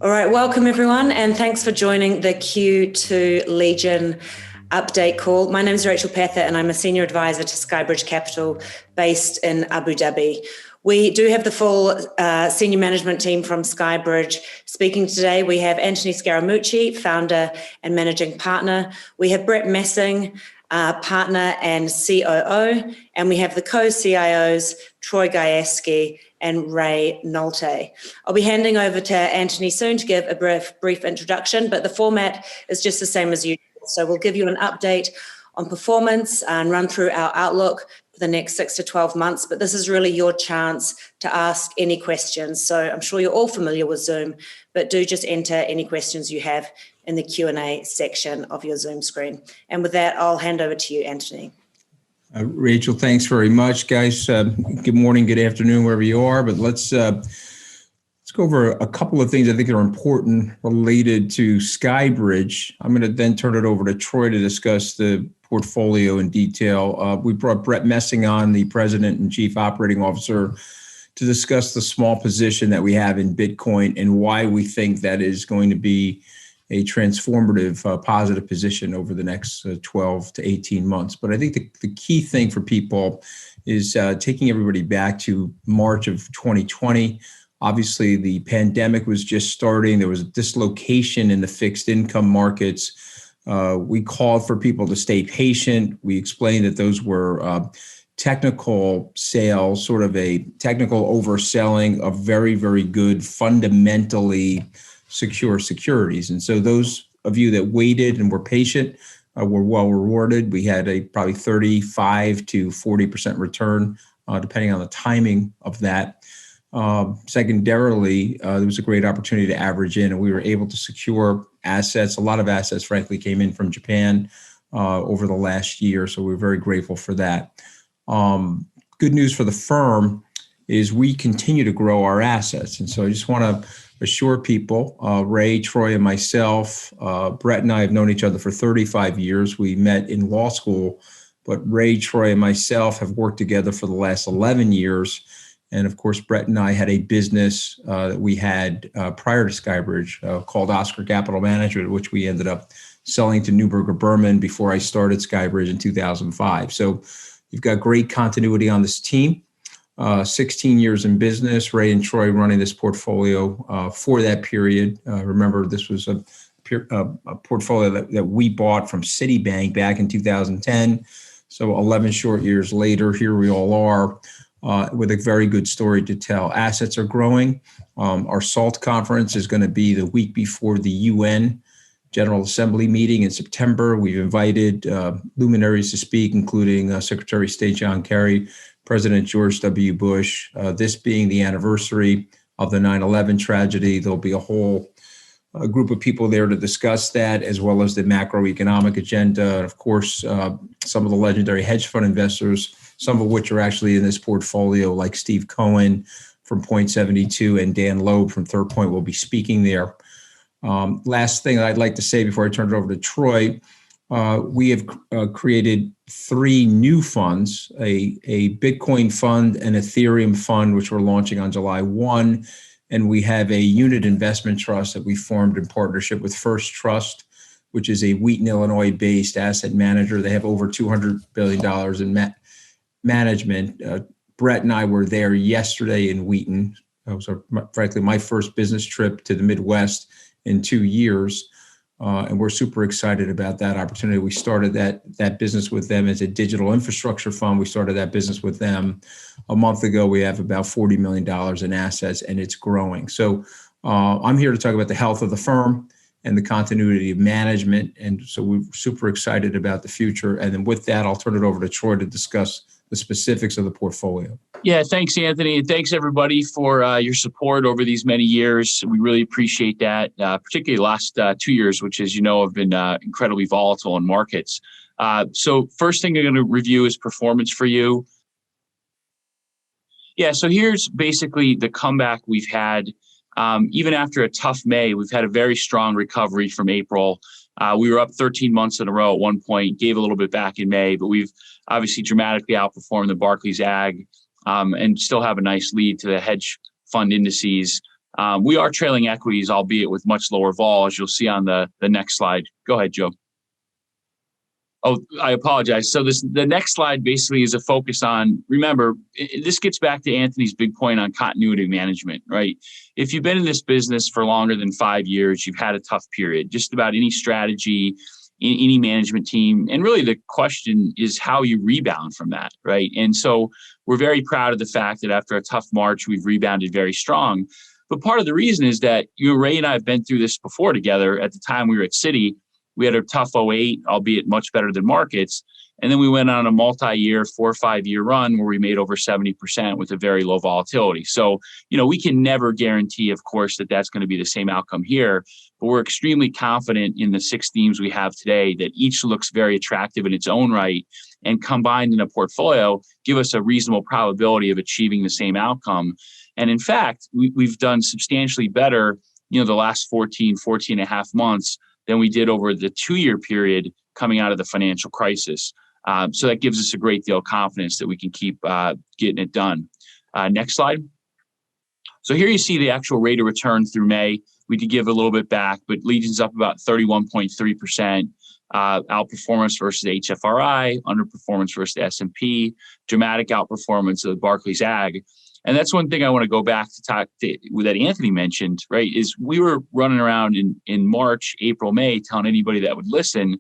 All right, welcome everyone, and thanks for joining the Q2 Legion update call. My name is Rachel Pather, and I'm a senior advisor to SkyBridge Capital based in Abu Dhabi. We do have the full senior management team from SkyBridge speaking today. We have Anthony Scaramucci, founder and managing partner. We have Brett Messing, partner and COO, and we have the co-CIOs, Troy Gajewski and Ray Nolte. I'll be handing over to Anthony soon to give a brief introduction, but the format is just the same as usual. So we'll give you an update on performance and run through our outlook for the next 6 to 12 months, but this is really your chance to ask any questions. So I'm sure you're all familiar with Zoom, but do just enter any questions you have in the Q&A section of your Zoom screen. And with that, I'll hand over to you, Anthony. Rachel, thanks very much, guys. Good morning, good afternoon, wherever you are. But let's go over a couple of things I think are important related to SkyBridge. I'm going to then turn it over to Troy to discuss the portfolio in detail. We brought Brett Messing on, the president and chief operating officer, to discuss the small position that we have in Bitcoin and why we think that is going to be a transformative positive position over the next 12 to 18 months. But I think the key thing for people is taking everybody back to March of 2020. Obviously, the pandemic was just starting. There was a dislocation in the fixed income markets. We called for people to stay patient. We explained that those were technical sales, sort of a technical overselling of very, very good, fundamentally secure securities. And so those of you that waited and were patient were well rewarded. We had a probably 35 to 40% return, depending on the timing of that. Secondarily, there was a great opportunity to average in, and we were able to secure assets. A lot of assets, frankly, came in from Japan over the last year, so we're very grateful for that. Good news for the firm is we continue to grow our assets. And so I just want to assure people, Ray, Troy, and myself, Brett and I have known each other for 35 years. We met in law school, but Ray, Troy, and myself have worked together for the last 11 years. And of course, Brett and I had a business that we had prior to SkyBridge called Oscar Capital Management, which we ended up selling to Neuberger Berman before I started SkyBridge in 2005. So you've got great continuity on this team. 16 years in business, Ray and Troy running this portfolio for that period. Remember, this was a portfolio that we bought from Citibank back in 2010. So 11 short years later, here we all are with a very good story to tell. Assets are growing. Our SALT conference is going to be the week before the UN General Assembly meeting in September. We've invited luminaries to speak, including Secretary of State John Kerry, President George W. Bush. This being the anniversary of the 9/11 tragedy, there'll be a whole group of people there to discuss that, as well as the macroeconomic agenda. And of course, some of the legendary hedge fund investors, some of which are actually in this portfolio, like Steve Cohen from Point 72 and Dan Loeb from Third Point, will be speaking there. Last thing I'd like to say before I turn it over to Troy, we have created 3 new funds, a Bitcoin fund, an Ethereum fund, which we're launching on July 1. And we have a unit investment trust that we formed in partnership with First Trust, which is a Wheaton, Illinois-based asset manager. They have over $200 billion in management. Brett and I were there yesterday in Wheaton. That was, frankly, my first business trip to the Midwest in 2 years. And we're super excited about that opportunity. We started that business with them as a digital infrastructure fund. We started that business with them a month ago. We have about $40 million in assets, and it's growing. So I'm here to talk about the health of the firm and the continuity of management. And so we're super excited about the future. And then with that, I'll turn it over to Troy to discuss the specifics of the portfolio. Yeah, thanks, Anthony. And thanks, everybody, for your support over these many years. We really appreciate that, particularly the last 2 years, which, as you know, have been incredibly volatile in markets. So first thing I'm going to review is performance for you. Yeah, so here's basically the comeback we've had. Even after a tough May, we've had a very strong recovery from April. We were up 13 months in a row at one point, gave a little bit back in May, but we've obviously dramatically outperformed the Barclays Ag and still have a nice lead to the hedge fund indices. We are trailing equities, albeit with much lower vol, as you'll see on the next slide. Go ahead, Joe. Oh, I apologize. So the next slide basically is a focus on, remember, this gets back to Anthony's big point on continuity management, right? If you've been in this business for longer than 5 years, you've had a tough period. Just about any strategy, any management team. And really the question is how you rebound from that, right? And so we're very proud of the fact that after a tough March, we've rebounded very strong. But part of the reason is that Ray and I have been through this before together. At the time we were at Citi, we had a tough 08, albeit much better than markets. And then we went on a multi-year, 4 or 5 year run where we made over 70% with a very low volatility. So, we can never guarantee, of course, that that's going to be the same outcome here, but we're extremely confident in the 6 themes we have today that each looks very attractive in its own right, and combined in a portfolio give us a reasonable probability of achieving the same outcome. And in fact, we've done substantially better, the last 14 and a half months than we did over the 2-year period coming out of the financial crisis. So that gives us a great deal of confidence that we can keep getting it done. Next slide. So here you see the actual rate of return through May. We did give a little bit back, but Legion's up about 31.3%. Outperformance versus HFRI, underperformance versus the S&P, dramatic outperformance of the Barclays Ag. And that's one thing I want to go back to talk to, that Anthony mentioned, right, is we were running around in March, April, May, telling anybody that would listen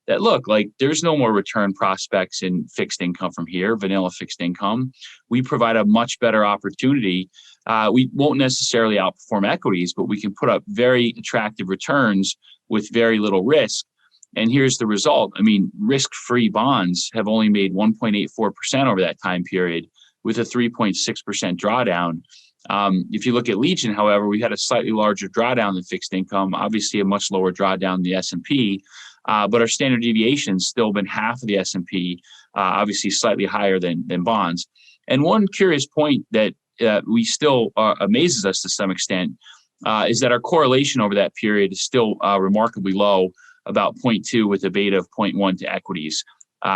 that, look, like there's no more return prospects in fixed income from here, vanilla fixed income. We provide a much better opportunity. We won't necessarily outperform equities, but we can put up very attractive returns with very little risk. And here's the result. I mean, risk-free bonds have only made 1.84% over that time period, with a 3.6% drawdown. If you look at Legion, however, we had a slightly larger drawdown than fixed income, obviously a much lower drawdown than the S&P, but our standard deviation's still been half of the S&P, obviously slightly higher than bonds. And one curious point that we still amazes us to some extent is that our correlation over that period is still remarkably low, about 0.2 with a beta of 0.1 to equities.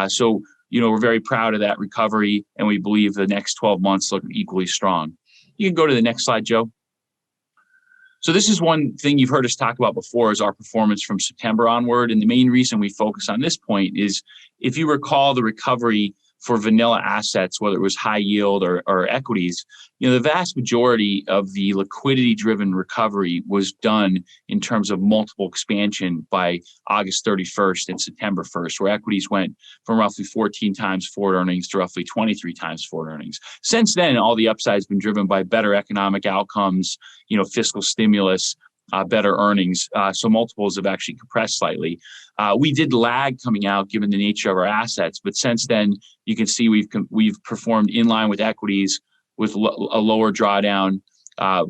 So we're very proud of that recovery, and we believe the next 12 months look equally strong. You can go to the next slide, Joe. So this is one thing you've heard us talk about before, is our performance from September onward. And the main reason we focus on this point is, if you recall the recovery for vanilla assets, whether it was high yield or equities, the vast majority of the liquidity-driven recovery was done in terms of multiple expansion by August 31st and September 1st, where equities went from roughly 14 times forward earnings to roughly 23 times forward earnings. Since then, all the upside has been driven by better economic outcomes, fiscal stimulus, better earnings. So multiples have actually compressed slightly. We did lag coming out given the nature of our assets, but since then you can see we've performed in line with equities with a lower drawdown,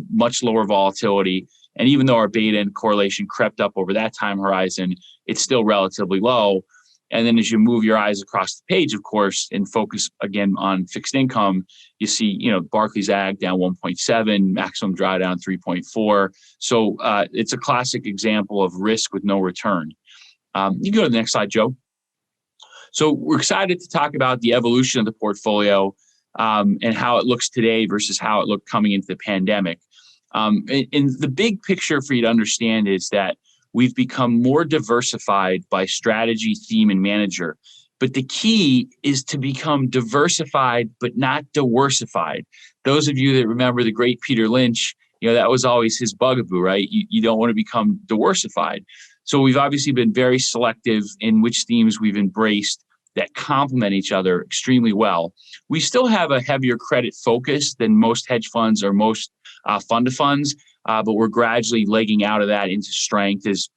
much lower volatility. And even though our beta and correlation crept up over that time horizon, it's still relatively low. And then as you move your eyes across the page, of course, and focus again on fixed income, you see, Barclays Ag down 1.7, maximum drawdown 3.4. So it's a classic example of risk with no return. You can go to the next slide, Joe. So we're excited to talk about the evolution of the portfolio and how it looks today versus how it looked coming into the pandemic. And the big picture for you to understand is that we've become more diversified by strategy, theme, and manager. But the key is to become diversified, but not diversified. Those of you that remember the great Peter Lynch, that was always his bugaboo, right? You don't want to become diversified. So we've obviously been very selective in which themes we've embraced that complement each other extremely well. We still have a heavier credit focus than most hedge funds or most fund of funds, but we're gradually legging out of that into strength as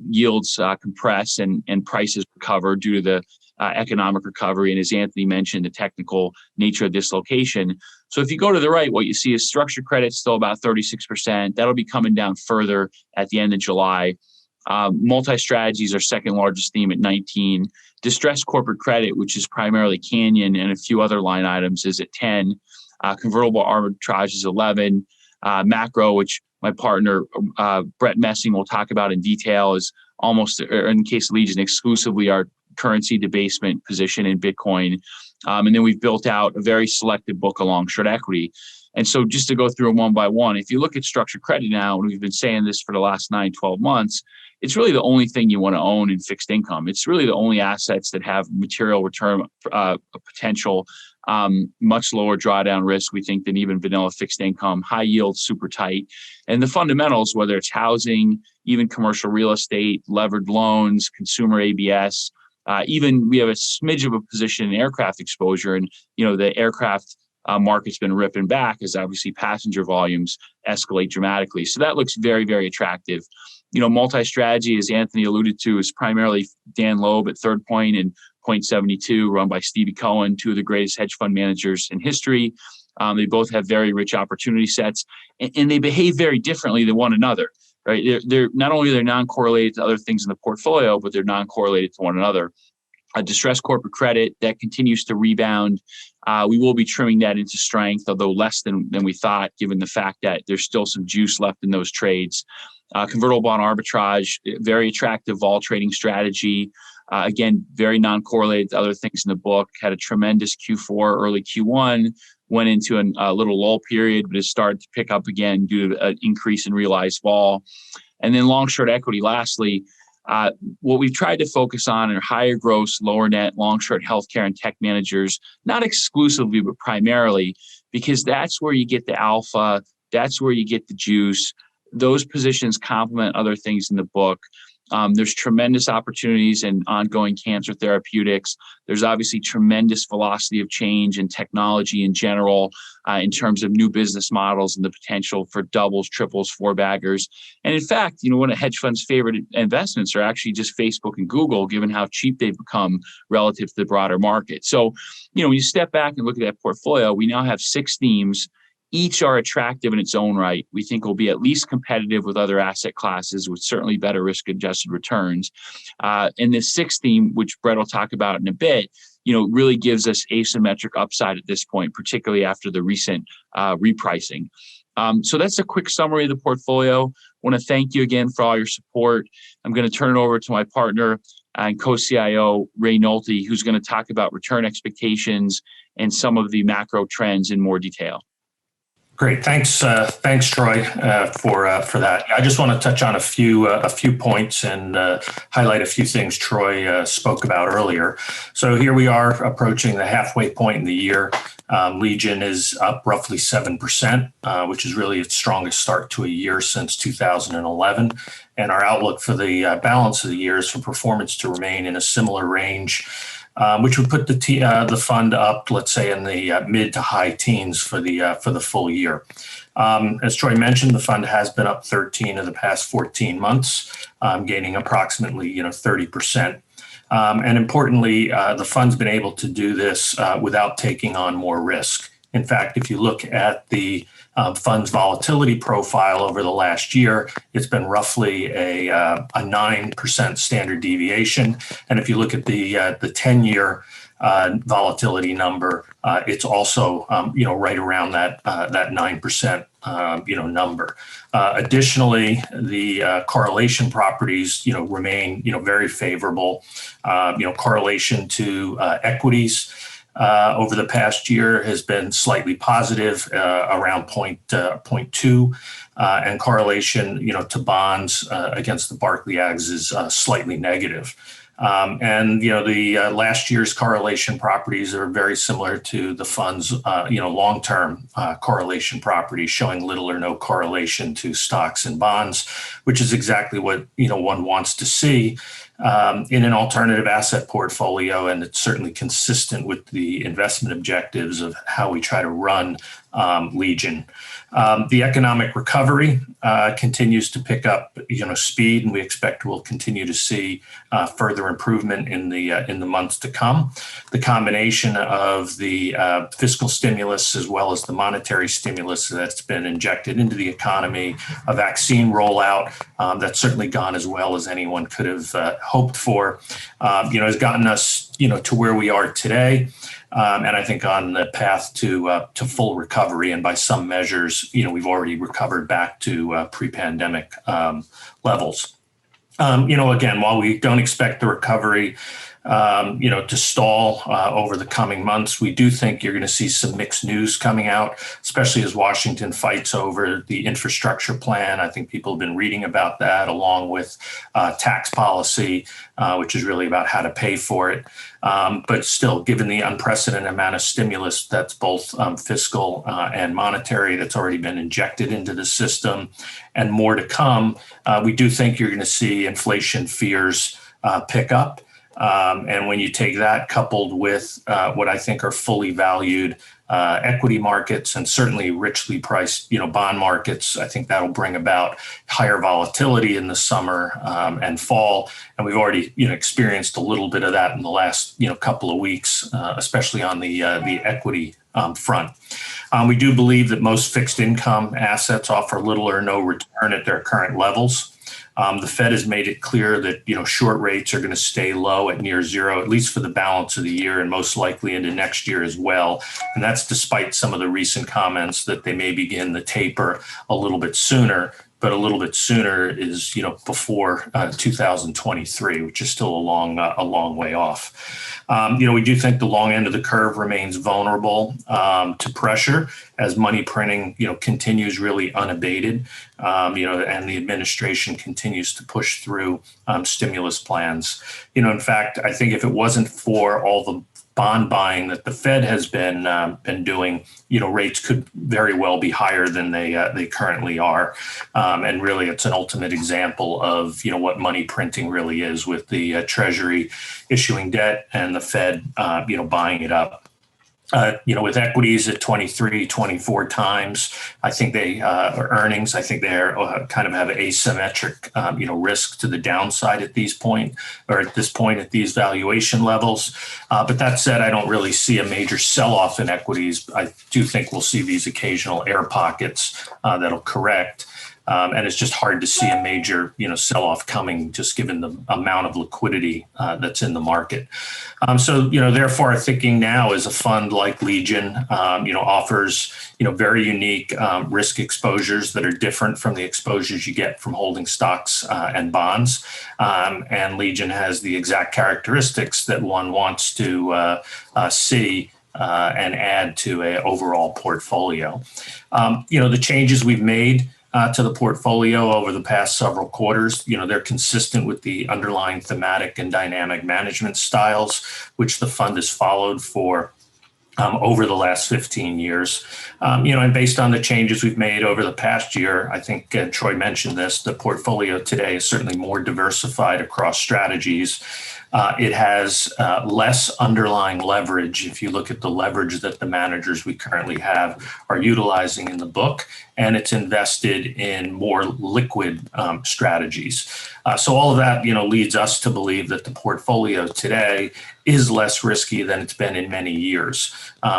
yields compress and prices recover due to the economic recovery. And as Anthony mentioned, the technical nature of dislocation. So if you go to the right, what you see is structured credit still about 36%. That'll be coming down further at the end of July. Multi-strategies are second largest theme at 19. Distressed corporate credit, which is primarily Canyon and a few other line items, is at 10. Convertible arbitrage is 11. Macro, which my partner Brett Messing will talk about in detail, is almost, or in the case of Legion, exclusively our currency debasement position in Bitcoin, And then we've built out a very selective book of long short equity. And so just to go through them one by one, if you look at structured credit now, and we've been saying this for the last 9-12 months, it's really the only thing you want to own in fixed income. It's really the only assets that have material return potential, much lower drawdown risk, we think, than even vanilla fixed income, high yield, super tight. And the fundamentals, whether it's housing, even commercial real estate, levered loans, consumer ABS, even we have a smidge of a position in aircraft exposure. And, the aircraft market's been ripping back as obviously passenger volumes escalate dramatically. So that looks very, very attractive. Multi-strategy, as Anthony alluded to, is primarily Dan Loeb at Third Point and Point 72, run by Stevie Cohen, two of the greatest hedge fund managers in history. They both have very rich opportunity sets, and they behave very differently than one another. Right? They're not only they're non-correlated to other things in the portfolio, but they're non-correlated to one another. Distressed corporate credit that continues to rebound. We will be trimming that into strength, although less than we thought, given the fact that there's still some juice left in those trades. Convertible bond arbitrage, very attractive vol trading strategy. Again, very non-correlated to other things in the book. Had a tremendous Q4, early Q1, went into a little lull period, but it started to pick up again due to an increase in realized vol. And then long short equity, lastly, what we've tried to focus on are higher gross, lower net, long short healthcare and tech managers, not exclusively, but primarily, because that's where you get the alpha, that's where you get the juice. Those positions complement other things in the book. There's tremendous opportunities in ongoing cancer therapeutics. There's obviously tremendous velocity of change in technology in general, in terms of new business models and the potential for doubles, triples, four-baggers. And in fact, one of hedge funds' favorite investments are actually just Facebook and Google, given how cheap they've become relative to the broader market. So, when you step back and look at that portfolio, we now have 6 themes. Each are attractive in its own right. We think will be at least competitive with other asset classes with certainly better risk-adjusted returns. And this 6th theme, which Brett will talk about in a bit, really gives us asymmetric upside at this point, particularly after the recent repricing. So that's a quick summary of the portfolio. I want to thank you again for all your support. I'm going to turn it over to my partner and co-CIO, Ray Nolte, who's going to talk about return expectations and some of the macro trends in more detail. Great, thanks, Troy, for that. I just want to touch on a few points and highlight a few things Troy spoke about earlier. So here we are approaching the halfway point in the year. Legion is up roughly 7%, which is really its strongest start to a year since 2011. And our outlook for the balance of the year is for performance to remain in a similar range, which would put the fund up, let's say, in the mid to high teens for the full year. As Troy mentioned, the fund has been up 13 of the past 14 months, gaining approximately 30%. And importantly, the fund's been able to do this without taking on more risk. In fact, if you look at the fund's volatility profile over the last year, it's been roughly a 9% standard deviation. And if you look at the 10-year volatility number, it's also right around that 9% number. Additionally, the correlation properties remain very favorable. Correlation to equities over the past year has been slightly positive, around 0.2, and correlation, to bonds against the Barclay Ags is slightly negative. And the last year's correlation properties are very similar to the fund's long-term correlation properties, showing little or no correlation to stocks and bonds, which is exactly what one wants to see in an alternative asset portfolio, and it's certainly consistent with the investment objectives of how we try to run Legion. The economic recovery continues to pick up speed, and we expect we'll continue to see further improvement in the months to come. The combination of the fiscal stimulus as well as the monetary stimulus that's been injected into the economy, a vaccine rollout that's certainly gone as well as anyone could have hoped for, has gotten us to where we are today. And I think on the path to full recovery, and by some measures, we've already recovered back to pre-pandemic levels. Again, while we don't expect the recovery to stall over the coming months. We do think you're going to see some mixed news coming out, especially as Washington fights over the infrastructure plan. I think people have been reading about that, along with tax policy, which is really about how to pay for it. But still, given the unprecedented amount of stimulus that's both fiscal and monetary that's already been injected into the system, and more to come, we do think you're going to see inflation fears pick up. And when you take that coupled with what I think are fully valued equity markets and certainly richly priced, bond markets, I think that'll bring about higher volatility in the summer and fall. And we've already, experienced a little bit of that in the last, couple of weeks, especially on the equity front. We do believe that most fixed income assets offer little or no return at their current levels. The Fed has made it clear that short rates are going to stay low at near zero, at least for the balance of the year and most likely into next year as well. And that's despite some of the recent comments that they may begin the taper a little bit sooner. But a little bit sooner is, before 2023, which is still a long way off. We do think the long end of the curve remains vulnerable to pressure as money printing, continues really unabated, and the administration continues to push through stimulus plans. In fact, I think if it wasn't for all the bond buying that the Fed has been doing, rates could very well be higher than they currently are, and really it's an ultimate example of what money printing really is, with the Treasury issuing debt and the Fed buying it up. With equities at 23, 24 times, I think they earnings, I think they're kind of have asymmetric, risk to the downside at this point at these valuation levels. But that said, I don't really see a major sell-off in equities. I do think we'll see these occasional air pockets that'll correct. And it's just hard to see a major, sell-off coming, just given the amount of liquidity that's in the market. Therefore, our thinking now is a fund like Legion, offers, very unique risk exposures that are different from the exposures you get from holding stocks and bonds. And Legion has the exact characteristics that one wants to see and add to an overall portfolio. The changes we've made to the portfolio over the past several quarters, they're consistent with the underlying thematic and dynamic management styles, which the fund has followed for over the last 15 years. And based on the changes we've made over the past year, I think Troy mentioned this, the portfolio today is certainly more diversified across strategies. It has less underlying leverage if you look at the leverage that the managers we currently have are utilizing in the book, and it's invested in more liquid strategies. So all of that, leads us to believe that the portfolio today is less risky than it's been in many years,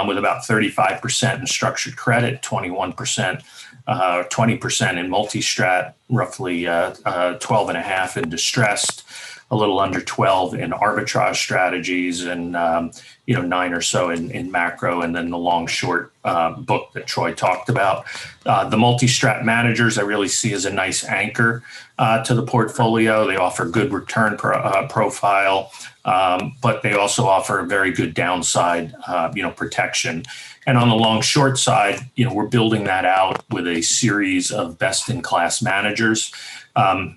with about 35% in structured credit, 21%, 20% in multi-strat, roughly 12.5% in distressed, a little under 12 in arbitrage strategies, and 9 or so in macro, and then the long short book that Troy talked about. The multi-strat managers I really see as a nice anchor to the portfolio. They offer good return profile, but they also offer a very good downside protection. And on the long short side, we're building that out with a series of best in class managers.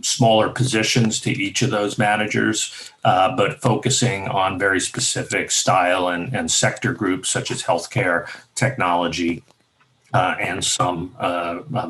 Smaller positions to each of those managers, but focusing on very specific style and sector groups such as healthcare, technology, and some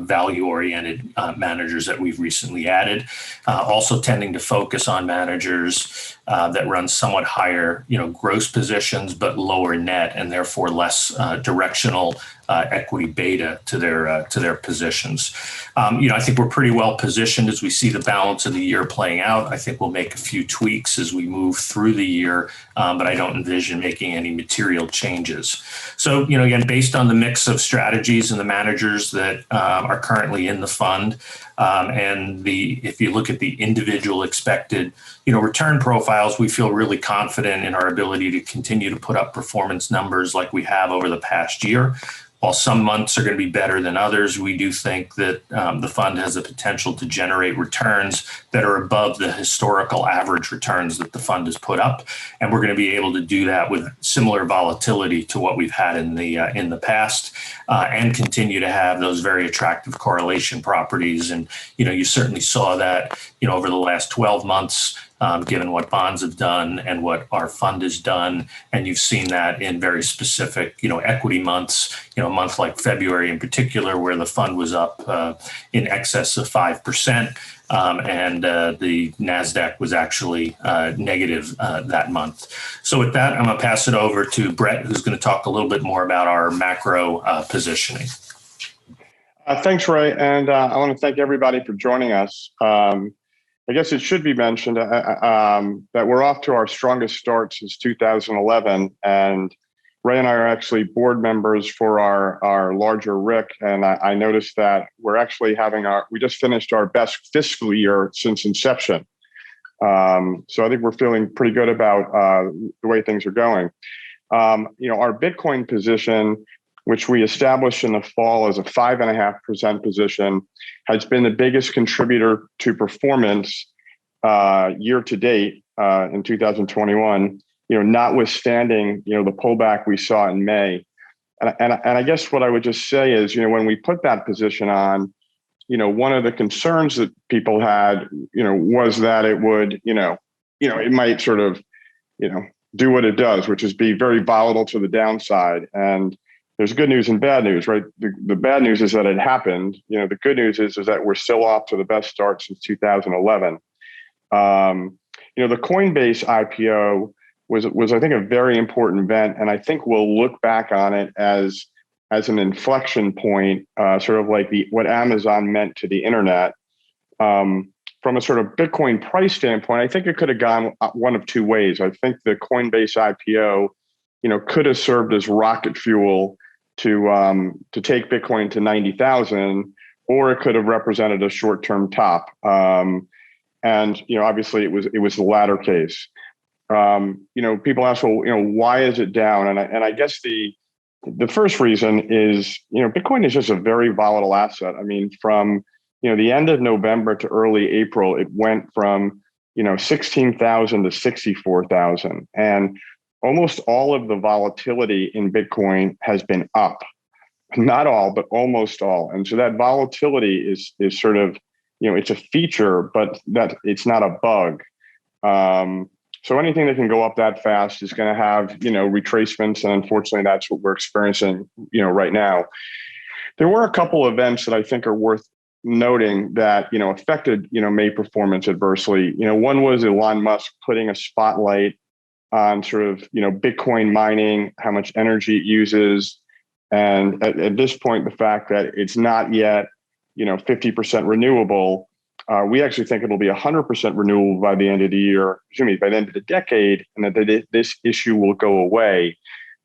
value-oriented managers that we've recently added. Also tending to focus on managers that run somewhat higher, gross positions, but lower net, and therefore less directional equity beta to their positions. I think we're pretty well positioned as we see the balance of the year playing out. I think we'll make a few tweaks as we move through the year, but I don't envision making any material changes. So, again, based on the mix of strategies and the managers that are currently in the fund, and if you look at the individual expected, return profiles, we feel really confident in our ability to continue to put up performance numbers like we have over the past year. While some months are going to be better than others, we do think that the fund has the potential to generate returns that are above the historical average returns that the fund has put up. And we're going to be able to do that with similar volatility to what we've had in the past, and continue to have those very attractive correlation properties. And, you certainly saw that, over the last 12 months, given what bonds have done and what our fund has done. And you've seen that in very specific, equity months, a month like February in particular, where the fund was up in excess of 5%. And the NASDAQ was actually negative that month. So with that, I'm going to pass it over to Brett, who's going to talk a little bit more about our macro positioning. Thanks, Ray. And I want to thank everybody for joining us. I guess it should be mentioned that we're off to our strongest start since 2011. And Ray and I are actually board members for our larger RIC. And I noticed that we're actually we just finished our best fiscal year since inception. So I think we're feeling pretty good about the way things are going. Our Bitcoin position, which we established in the fall as a 5.5% position, has been the biggest contributor to performance year to date in 2021. Notwithstanding the pullback we saw in May, and I guess what I would just say is when we put that position on, one of the concerns that people had was that it would it might sort of do what it does, which is be very volatile to the downside. And there's good news and bad news, right? The bad news is that it happened. The good news is that we're still off to the best start since 2011. The Coinbase IPO was I think a very important event, and I think we'll look back on it as an inflection point, sort of like what Amazon meant to the internet. From a sort of Bitcoin price standpoint, I think it could have gone one of two ways. I think the Coinbase IPO, could have served as rocket fuel to take Bitcoin to 90,000, or it could have represented a short-term top. And obviously it was the latter case. People ask, well, why is it down? And I guess the first reason is, Bitcoin is just a very volatile asset. I mean, from the end of November to early April, it went from 16,000 to 64,000, and almost all of the volatility in Bitcoin has been up. Not all, but almost all. And so that volatility is sort of, it's a feature, but that it's not a bug. So anything that can go up that fast is going to have, retracements. And unfortunately, that's what we're experiencing, right now. There were a couple of events that I think are worth noting that, affected, May performance adversely. One was Elon Musk putting a spotlight on sort of, Bitcoin mining, how much energy it uses. And at this point, the fact that it's not yet, 50% renewable, we actually think it'll be 100% renewable by the end of the year, by the end of the decade, and that this issue will go away.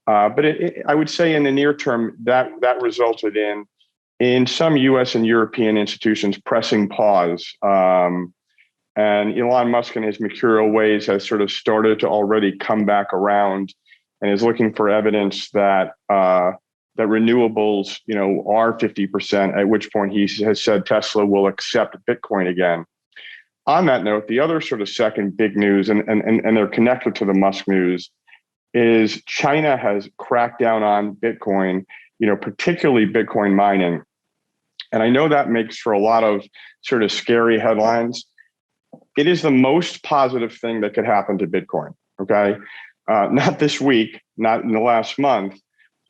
But I would say in the near term, that resulted in some U.S. and European institutions pressing pause. And Elon Musk, in his mercurial ways, has sort of started to already come back around and is looking for evidence that that renewables, are 50%, at which point he has said Tesla will accept Bitcoin again. On that note, the other sort of second big news, and they're connected to the Musk news, is China has cracked down on Bitcoin, particularly Bitcoin mining. And I know that makes for a lot of sort of scary headlines. It is the most positive thing that could happen to Bitcoin, okay? Not this week, not in the last month,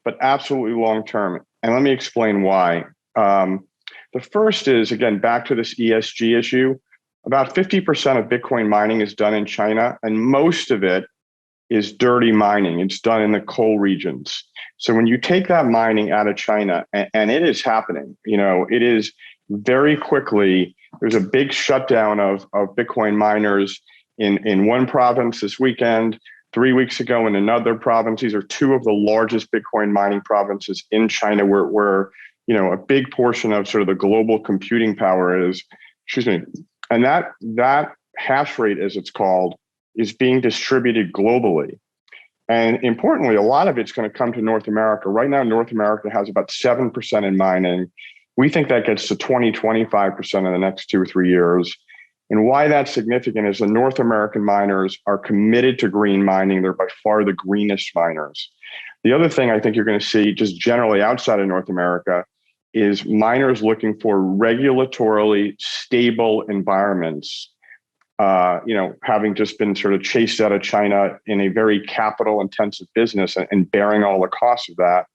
but absolutely long-term. And let me explain why. The first is, again, back to this ESG issue. About 50% of Bitcoin mining is done in China, and most of it is dirty mining. It's done in the coal regions. So when you take that mining out of China, and it is happening, it is very quickly, there's a big shutdown of Bitcoin miners in one province this weekend. 3 weeks ago in another province. These are two of the largest Bitcoin mining provinces in China, where a big portion of sort of the global computing power is. And that hash rate, as it's called, is being distributed globally. And importantly, a lot of it's going to come to North America. Right now, North America has about 7% in mining. We think that gets to 25% in the next 2 or 3 years. And why that's significant is the North American miners are committed to green mining. They're by far the greenest miners. The other thing I think you're going to see just generally outside of North America is miners looking for regulatorily stable environments, having just been sort of chased out of China in a very capital intensive business and bearing all the costs of that.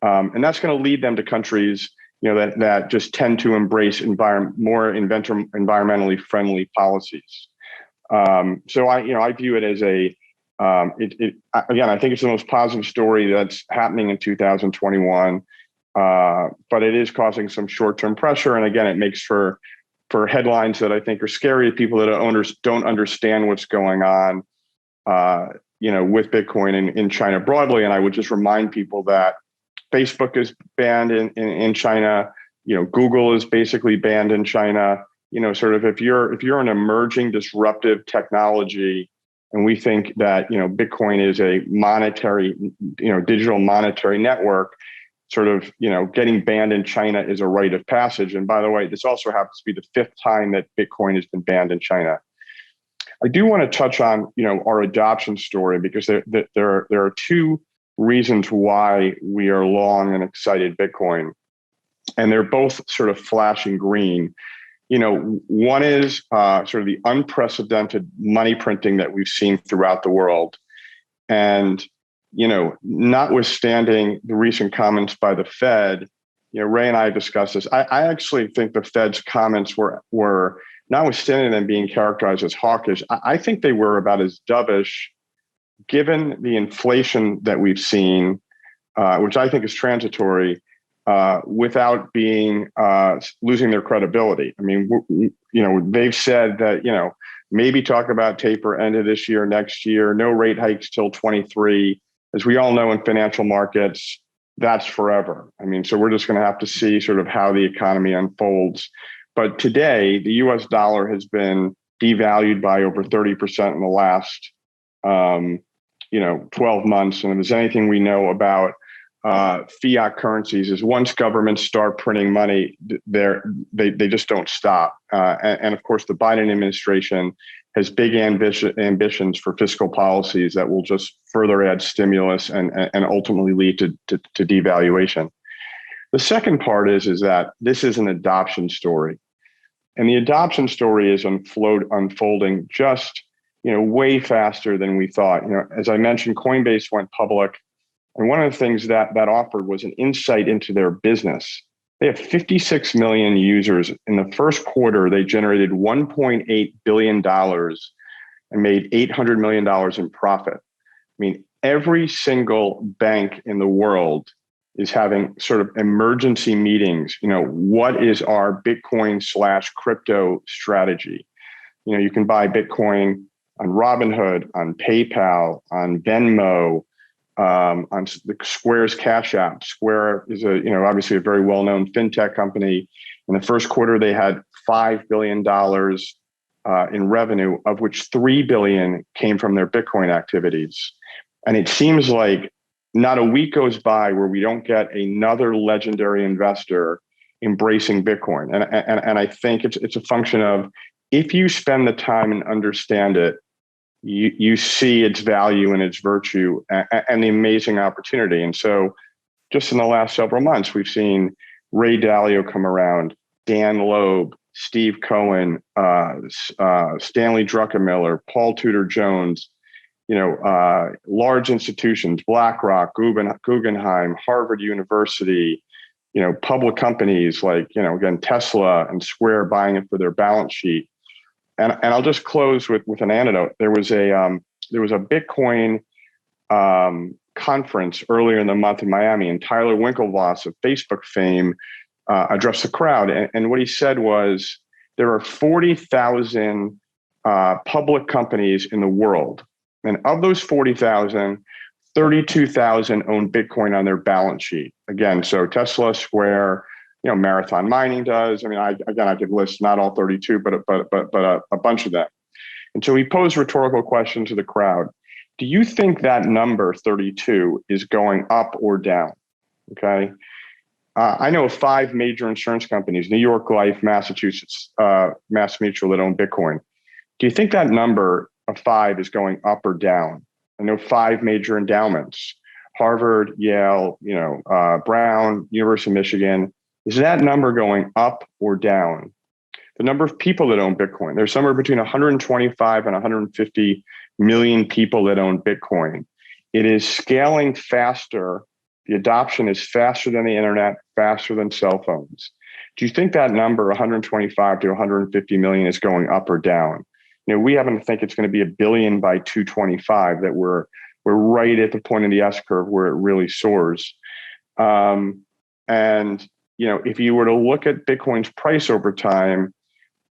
And that's going to lead them to countries, that just tend to embrace more environmentally friendly policies. So I view it as again, I think it's the most positive story that's happening in 2021. But it is causing some short-term pressure. And again, it makes for headlines that I think are scary to people that don't understand what's going on, with Bitcoin in China broadly. And I would just remind people that Facebook is banned in China. Google is basically banned in China. Sort of if you're an emerging disruptive technology, and we think that Bitcoin is a monetary, digital monetary network, sort of, getting banned in China is a rite of passage. And by the way, this also happens to be the 5th time that Bitcoin has been banned in China. I do want to touch on, our adoption story, because there are 2 reasons why we are long and excited Bitcoin. And they're both sort of flashing green. One is sort of the unprecedented money printing that we've seen throughout the world. And notwithstanding the recent comments by the Fed, Ray and I discussed this. I actually think the Fed's comments were notwithstanding them being characterized as hawkish, I think they were about as dovish, given the inflation that we've seen, which I think is transitory, without being losing their credibility. I mean, they've said that maybe talk about taper end of this year, next year, no rate hikes till 23. As we all know in financial markets, that's forever. I mean, so we're just going to have to see sort of how the economy unfolds. But today, the US dollar has been devalued by over 30% in the last 12 months. And if there's anything we know about fiat currencies, is once governments start printing money, they just don't stop. And of course, the Biden administration has big ambitions for fiscal policies that will just further add stimulus and ultimately lead to devaluation. The second part is that this is an adoption story. And the adoption story is unfolding just way faster than we thought. As I mentioned, Coinbase went public. And one of the things that offered was an insight into their business. They have 56 million users. In the first quarter, they generated $1.8 billion and made $800 million in profit. I mean, every single bank in the world is having sort of emergency meetings. What is our Bitcoin/crypto strategy? You can buy Bitcoin on Robinhood, on PayPal, on Venmo, on the Square's Cash App. Square is obviously a very well-known fintech company. In the first quarter, they had $5 billion in revenue, of which $3 billion came from their Bitcoin activities. And it seems like not a week goes by where we don't get another legendary investor embracing Bitcoin. And I think it's a function of, if you spend the time and understand it, you see its value and its virtue and the amazing opportunity. And so just in the last several months, we've seen Ray Dalio come around, Dan Loeb, Steve Cohen, Stanley Druckenmiller, Paul Tudor Jones, large institutions, BlackRock, Guggenheim, Harvard University, public companies like, again, Tesla and Square buying it for their balance sheet. And I'll just close with an anecdote. There was a Bitcoin conference earlier in the month in Miami, and Tyler Winklevoss of Facebook fame addressed the crowd. And what he said was, there are 40,000 public companies in the world. And of those 40,000, 32,000 own Bitcoin on their balance sheet. Again, so Tesla, Square, Marathon Mining does. I mean, I could list not all 32, but a bunch of them. And so he posed a rhetorical question to the crowd. Do you think that number 32 is going up or down? Okay. I know of 5 major insurance companies, New York Life, Massachusetts, Mass Mutual, that own Bitcoin. Do you think that number of 5 is going up or down? I know 5 major endowments, Harvard, Yale, Brown, University of Michigan. Is that number going up or down? The number of people that own Bitcoin, there's somewhere between 125 and 150 million people that own Bitcoin. It is scaling faster. The adoption is faster than the internet, faster than cell phones. Do you think that number, 125 to 150 million, is going up or down? We happen to think it's going to be 1 billion by 2025, that we're right at the point of the S curve where it really soars. If you were to look at Bitcoin's price over time,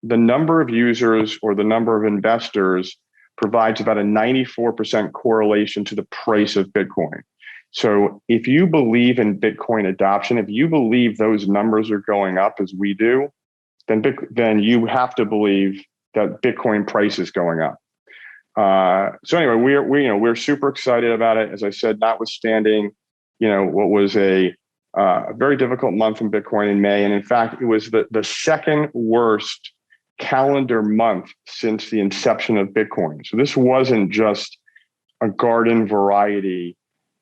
the number of users or the number of investors provides about a 94% correlation to the price of Bitcoin. So if you believe in Bitcoin adoption, if you believe those numbers are going up as we do, then you have to believe that Bitcoin price is going up. So anyway, we're super excited about it. As I said, notwithstanding, what was a very difficult month in Bitcoin in May, and in fact, it was the second worst calendar month since the inception of Bitcoin. So this wasn't just a garden variety,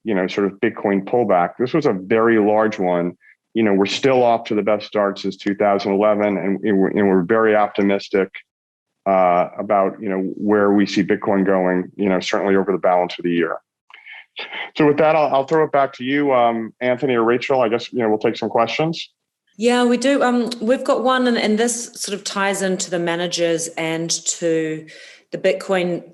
sort of Bitcoin pullback. This was a very large one. We're still off to the best start since 2011, and we're very optimistic about where we see Bitcoin going, certainly over the balance of the year. So with that, I'll throw it back to you, Anthony or Rachel. I guess we'll take some questions. Yeah, we do. We've got one, and this sort of ties into the managers and to the Bitcoin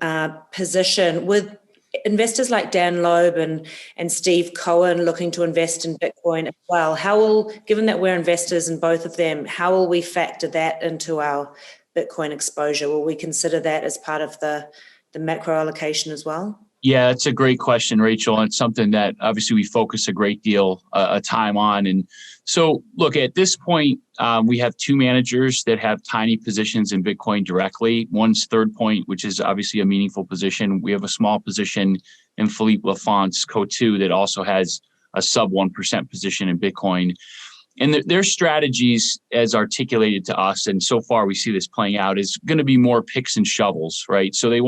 position, with investors like Dan Loeb and Steve Cohen looking to invest in Bitcoin as well. Given that we're investors in both of them, how will we factor that into our Bitcoin exposure? Will we consider that as part of the macro allocation as well? Yeah, that's a great question, Rachel. And it's something that obviously we focus a great deal of time on. And so, look, at this point, we have 2 managers that have tiny positions in Bitcoin directly. One's Third Point, which is obviously a meaningful position. We have a small position in Philippe Lafont's Co2 that also has a sub 1% position in Bitcoin. And their strategies, as articulated to us, and so far we see this playing out, is going to be more picks and shovels, right? So they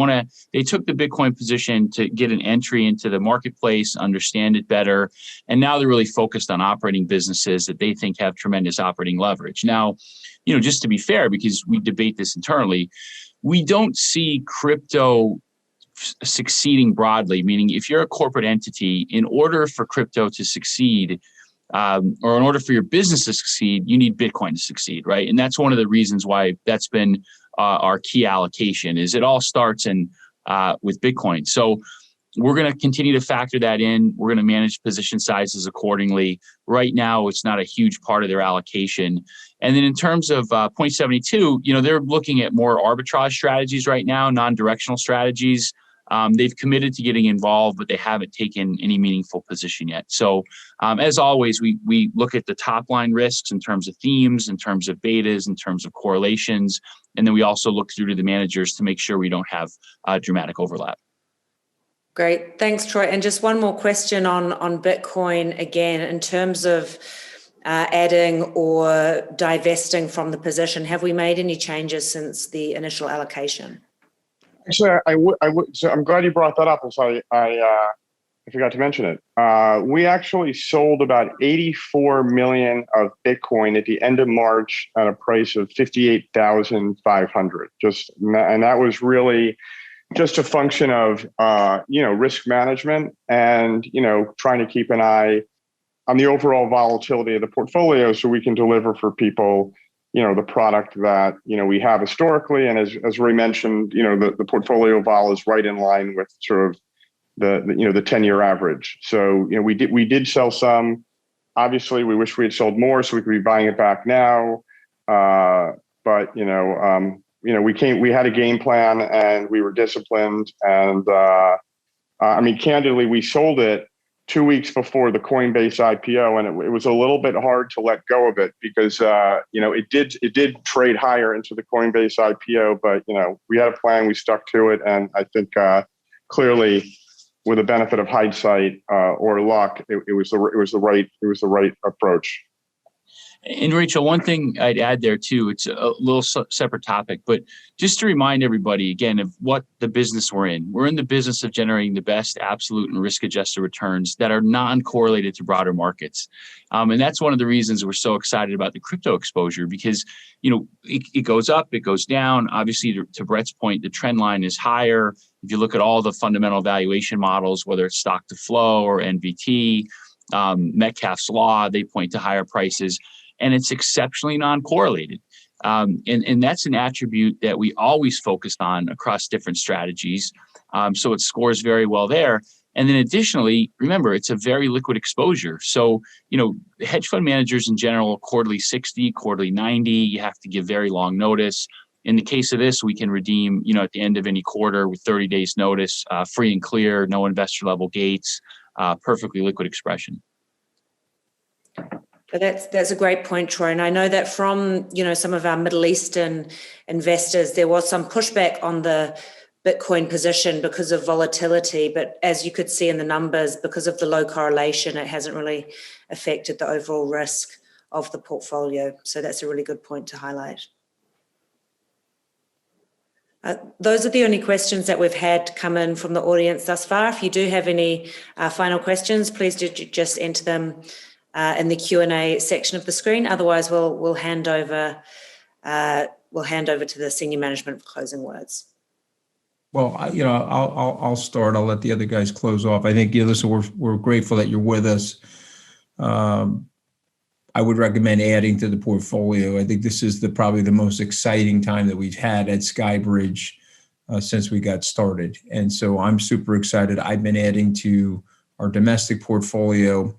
took the Bitcoin position to get an entry into the marketplace, understand it better, and now they're really focused on operating businesses that they think have tremendous operating leverage. Now, just to be fair, because we debate this internally, we don't see crypto succeeding broadly, meaning if you're a corporate entity, in order for crypto to succeed, or in order for your business to succeed, you need Bitcoin to succeed, right? And that's one of the reasons why that's been our key allocation. Is it all starts with Bitcoin. So we're going to continue to factor that in. We're going to manage position sizes accordingly. Right now, it's not a huge part of their allocation. And then in terms of Point 72, they're looking at more arbitrage strategies right now, non-directional strategies. They've committed to getting involved, but they haven't taken any meaningful position yet. So as always, we look at the top line risks in terms of themes, in terms of betas, in terms of correlations. And then we also look through to the managers to make sure we don't have dramatic overlap. Great. Thanks, Troy. And just one more question on Bitcoin again, in terms of adding or divesting from the position. Have we made any changes since the initial allocation? Actually, I would. So I'm glad you brought that up. So I forgot to mention it. We actually sold about 84 million of Bitcoin at the end of March at a price of 58,500. And that was really just a function of risk management and trying to keep an eye on the overall volatility of the portfolio so we can deliver for people the product that we have historically. And as Ray mentioned, the portfolio vol is right in line with sort of the 10-year average. So we did sell some. Obviously, we wish we had sold more so we could be buying it back now. But we had a game plan and we were disciplined. And candidly, we sold it 2 weeks before the Coinbase IPO, and it was a little bit hard to let go of it because it did trade higher into the Coinbase IPO, but we had a plan, we stuck to it, and I think clearly with the benefit of hindsight or luck, it was the right approach. And Rachel, one thing I'd add there too, it's a little separate topic, but just to remind everybody again of what the business we're in. We're in the business of generating the best absolute and risk-adjusted returns that are non-correlated to broader markets. And that's one of the reasons we're so excited about the crypto exposure, because it goes up, it goes down. Obviously, to Brett's point, the trend line is higher. If you look at all the fundamental valuation models, whether it's stock to flow or NVT, Metcalfe's law, they point to higher prices. And it's exceptionally non-correlated. And that's an attribute that we always focused on across different strategies. So it scores very well there. And then additionally, remember, it's a very liquid exposure. So, hedge fund managers in general, quarterly 60, quarterly 90, you have to give very long notice. In the case of this, we can redeem, at the end of any quarter with 30 days notice, free and clear, no investor level gates, perfectly liquid expression. But that's a great point, Troy. And I know that from, some of our Middle Eastern investors, there was some pushback on the Bitcoin position because of volatility. But as you could see in the numbers, because of the low correlation, it hasn't really affected the overall risk of the portfolio. So that's a really good point to highlight. Those are the only questions that we've had come in from the audience thus far. If you do have any final questions, please do just enter them in the Q&A section of the screen. Otherwise, we'll hand over to the senior management for closing words. Well, I'll start. I'll let the other guys close off. I think, listen, we're grateful that you're with us. I would recommend adding to the portfolio. I think this is probably the most exciting time that we've had at SkyBridge since we got started. And so I'm super excited. I've been adding to our domestic portfolio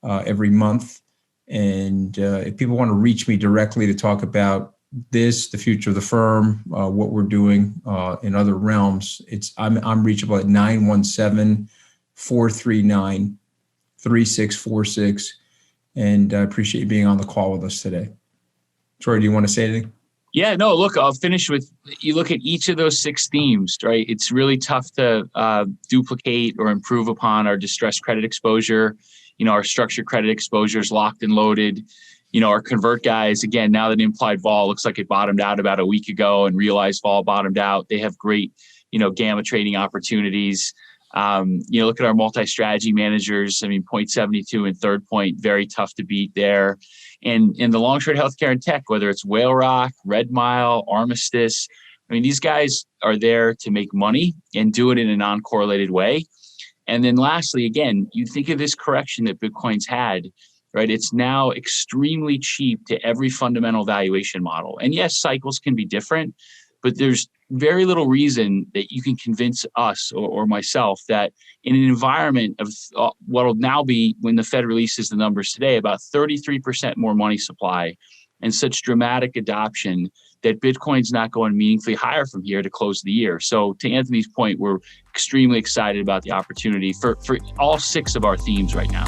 every month. And if people want to reach me directly to talk about this, the future of the firm, what we're doing in other realms, I'm reachable at 917-439-3646. And I appreciate you being on the call with us today. Troy, do you want to say anything? Yeah, no, look, I'll finish with, you look at each of those 6 themes, right? It's really tough to duplicate or improve upon our distressed credit exposure. Our structured credit exposure is locked and loaded. Our convert guys, again, now that implied vol looks like it bottomed out about a week ago and realized vol bottomed out. They have great, gamma trading opportunities. Look at our multi-strategy managers. 0.72 and Third Point, very tough to beat there. And in the long short healthcare and tech, whether it's Whale Rock, Red Mile, Armistice, these guys are there to make money and do it in a non-correlated way. And then lastly, again, you think of this correction that Bitcoin's had, right? It's now extremely cheap to every fundamental valuation model. And yes, cycles can be different, but there's very little reason that you can convince us or myself that in an environment of what will now be, when the Fed releases the numbers today, about 33% more money supply and such dramatic adoption, that Bitcoin's not going meaningfully higher from here to close the year. So to Anthony's point, we're extremely excited about the opportunity for all 6 of our themes right now.